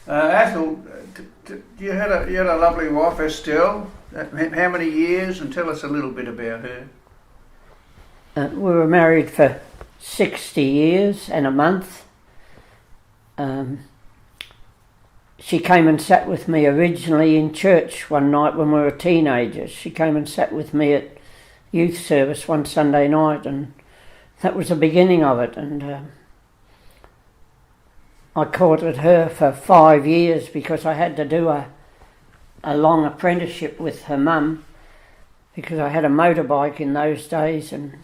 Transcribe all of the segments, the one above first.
Athol, you had a lovely wife, Estelle. How many years? And tell us a little bit about her. We were married for 60 years and a month. She came and sat with me originally in church one night when we were teenagers. She came and sat with me at youth service one Sunday night, and that was the beginning of it. And I courted her for 5 years because I had to do a long apprenticeship with her mum, because I had a motorbike in those days and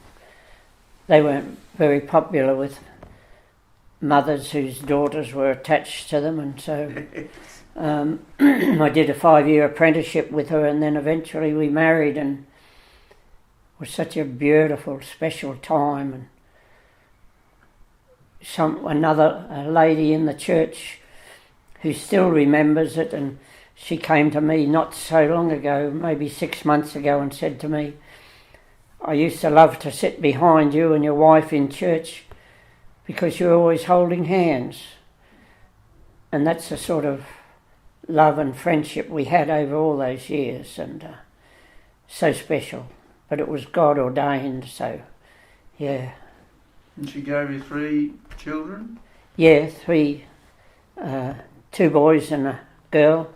they weren't very popular with mothers whose daughters were attached to them, and so I did a 5-year apprenticeship with her, and then eventually we married, and it was such a beautiful, special time. And another lady in the church who still remembers it, and she came to me not so long ago, maybe 6 months ago, and said to me, "I used to love to sit behind you and your wife in church because you're always holding hands." And that's the sort of love and friendship we had over all those years, and so special. But it was God ordained, so yeah. And she gave you 3 children? Yeah, 3, 2 boys and a girl.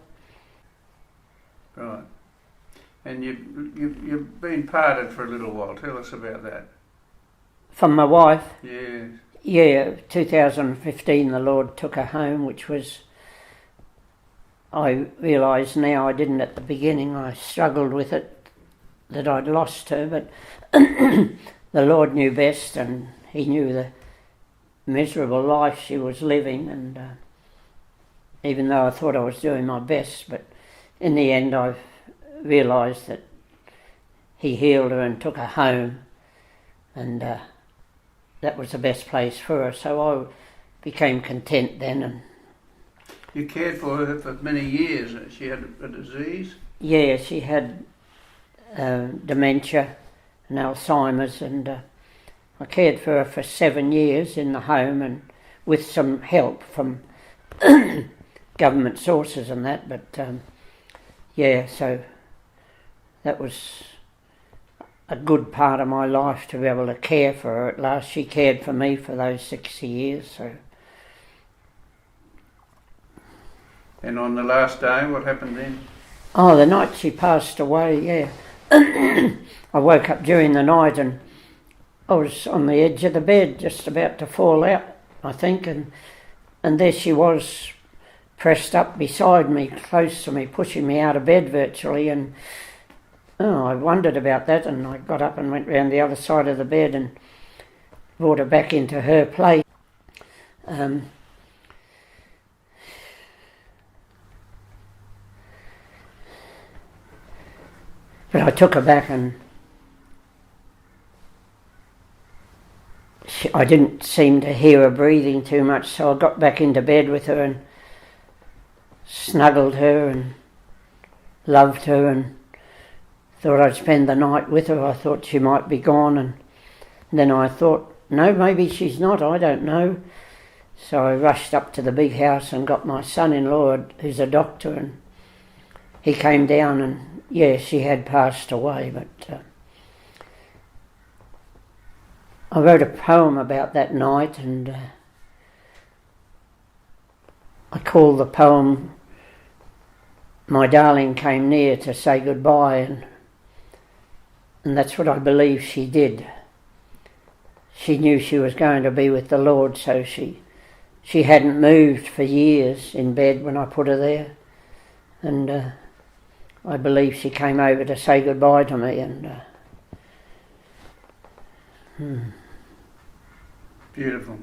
Right. And you've been parted for a little while. Tell us about that. From my wife? Yes. Yeah, 2015 the Lord took her home, which was, I realise now, I didn't at the beginning. I struggled with it, that I'd lost her, but the Lord knew best, and He knew the miserable life she was living, and even though I thought I was doing my best, but in the end I realised that He healed her and took her home, and that was the best place for her, so I became content then. And you cared for her for many years. She had a disease? Yeah, she had dementia and Alzheimer's, and I cared for her for 7 years in the home, and with some help from government sources and that, but yeah, so that was a good part of my life to be able to care for her at last. She cared for me for those 60 years. So. And on the last day, what happened then? Oh, the night she passed away, yeah. I woke up during the night and I was on the edge of the bed, just about to fall out, I think, and there she was, pressed up beside me, close to me, pushing me out of bed virtually, and I wondered about that, and I got up and went round the other side of the bed and brought her back into her place. But I took her back, and I didn't seem to hear her breathing too much, so I got back into bed with her and snuggled her and loved her and thought I'd spend the night with her. I thought she might be gone, and then I thought, no, maybe she's not, I don't know. So I rushed up to the big house and got my son-in-law, who's a doctor, and he came down, and yeah, she had passed away, but I wrote a poem about that night, and I called the poem "My Darling Came Near to Say Goodbye," and that's what I believe she did. She knew she was going to be with the Lord, so she hadn't moved for years in bed when I put her there, and I believe she came over to say goodbye to me, and Beautiful.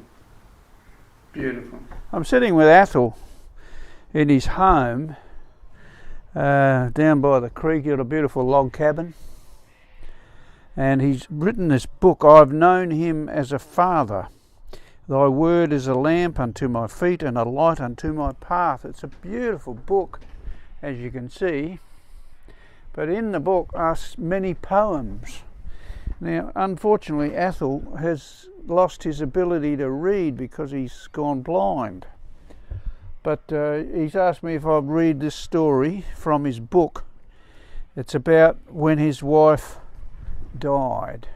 Beautiful. I'm sitting with Athol in his home down by the creek. He's got a beautiful log cabin, and he's written this book. I've known him as a father. Thy word is a lamp unto my feet and a light unto my path. It's a beautiful book, as you can see, but in the book are many poems. Now, unfortunately, Athol has lost his ability to read because he's gone blind. But he's asked me if I'll read this story from his book. It's about when his wife died.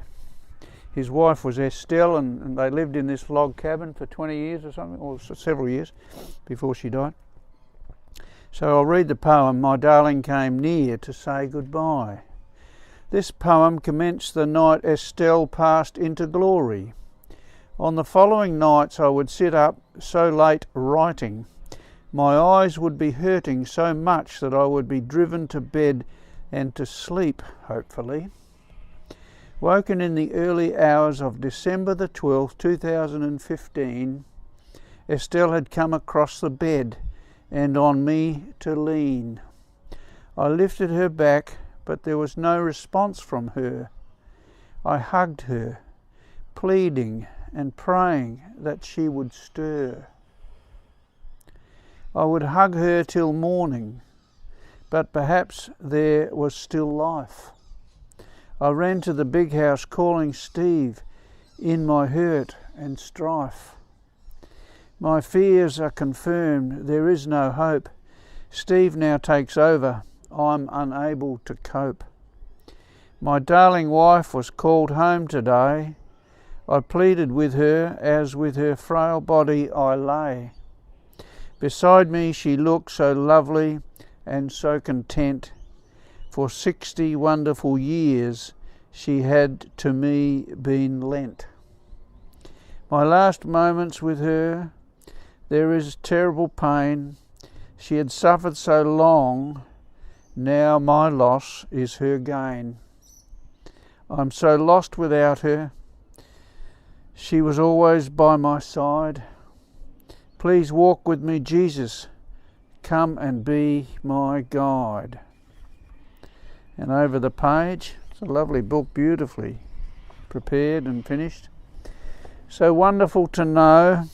His wife was Estelle, and they lived in this log cabin for 20 years or something, or several years before she died. So I'll read the poem, "My Darling Came Near to Say Goodbye." This poem commenced the night Estelle passed into glory. On the following nights I would sit up so late writing. My eyes would be hurting so much that I would be driven to bed and to sleep, hopefully. Woken in the early hours of December the 12th, 2015, Estelle had come across the bed and on me to lean. I lifted her back, but there was no response from her. I hugged her, pleading and praying that she would stir. I would hug her till morning, but perhaps there was still life. I ran to the big house calling Steve in my hurt and strife. My fears are confirmed, there is no hope. Steve now takes over, I'm unable to cope. My darling wife was called home today. I pleaded with her as with her frail body I lay. Beside me she looked so lovely and so content. For 60 wonderful years she had to me been lent. My last moments with her, there is terrible pain. She had suffered so long, now my loss is her gain. I'm so lost without her. She was always by my side. Please walk with me, Jesus. Come and be my guide. And over the page, it's a lovely book, beautifully prepared and finished. So wonderful to know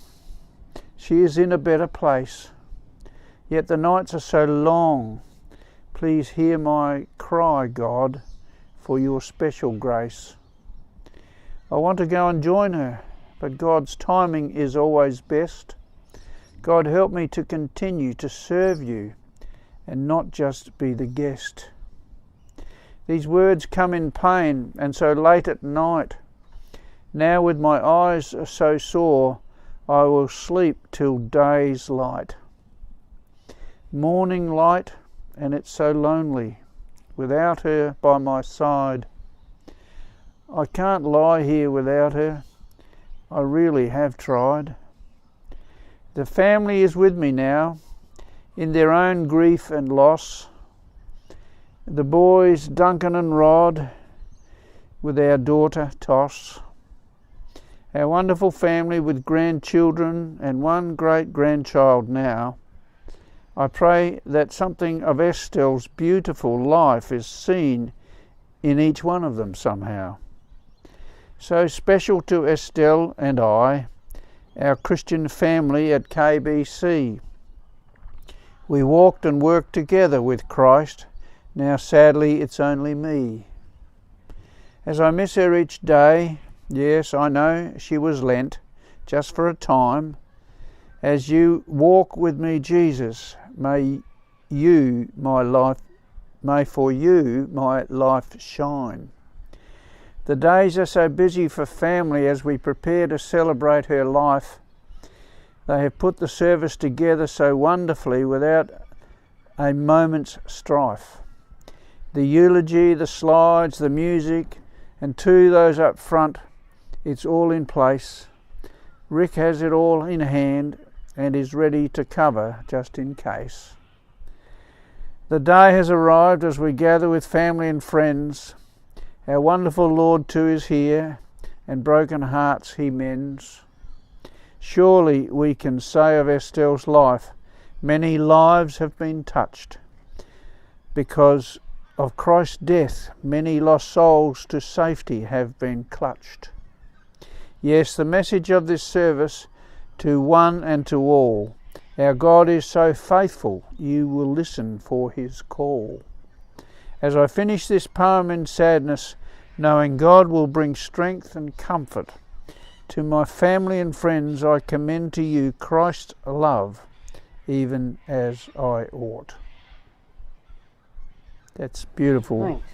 she is in a better place. Yet the nights are so long. Please hear my cry, God, for your special grace. I want to go and join her, but God's timing is always best. God, help me to continue to serve you and not just be the guest. These words come in pain and so late at night. Now with my eyes so sore, I will sleep till day's light. Morning light, and it's so lonely without her by my side. I can't lie here without her. I really have tried. The family is with me now, in their own grief and loss. The boys, Duncan and Rod, with our daughter, Toss. Our wonderful family with grandchildren and one great-grandchild now. I pray that something of Estelle's beautiful life is seen in each one of them somehow. So special to Estelle and I, our Christian family at KBC. We walked and worked together with Christ. Now sadly it's only me. As I miss her each day, yes, I know she was lent, just for a time. As you walk with me, Jesus, may for you my life shine. The days are so busy for family as we prepare to celebrate her life. They have put the service together so wonderfully without a moment's strife. The eulogy, the slides, the music, and to those up front, it's all in place. Rick has it all in hand and is ready to cover just in case. The day has arrived as we gather with family and friends. Our wonderful Lord too is here, and broken hearts he mends. Surely we can say of Estelle's life, many lives have been touched. Because of Christ's death, many lost souls to safety have been clutched. Yes, the message of this service to one and to all. Our God is so faithful, you will listen for his call. As I finish this poem in sadness, knowing God will bring strength and comfort, to my family and friends I commend to you Christ's love even as I ought. That's beautiful. Thanks.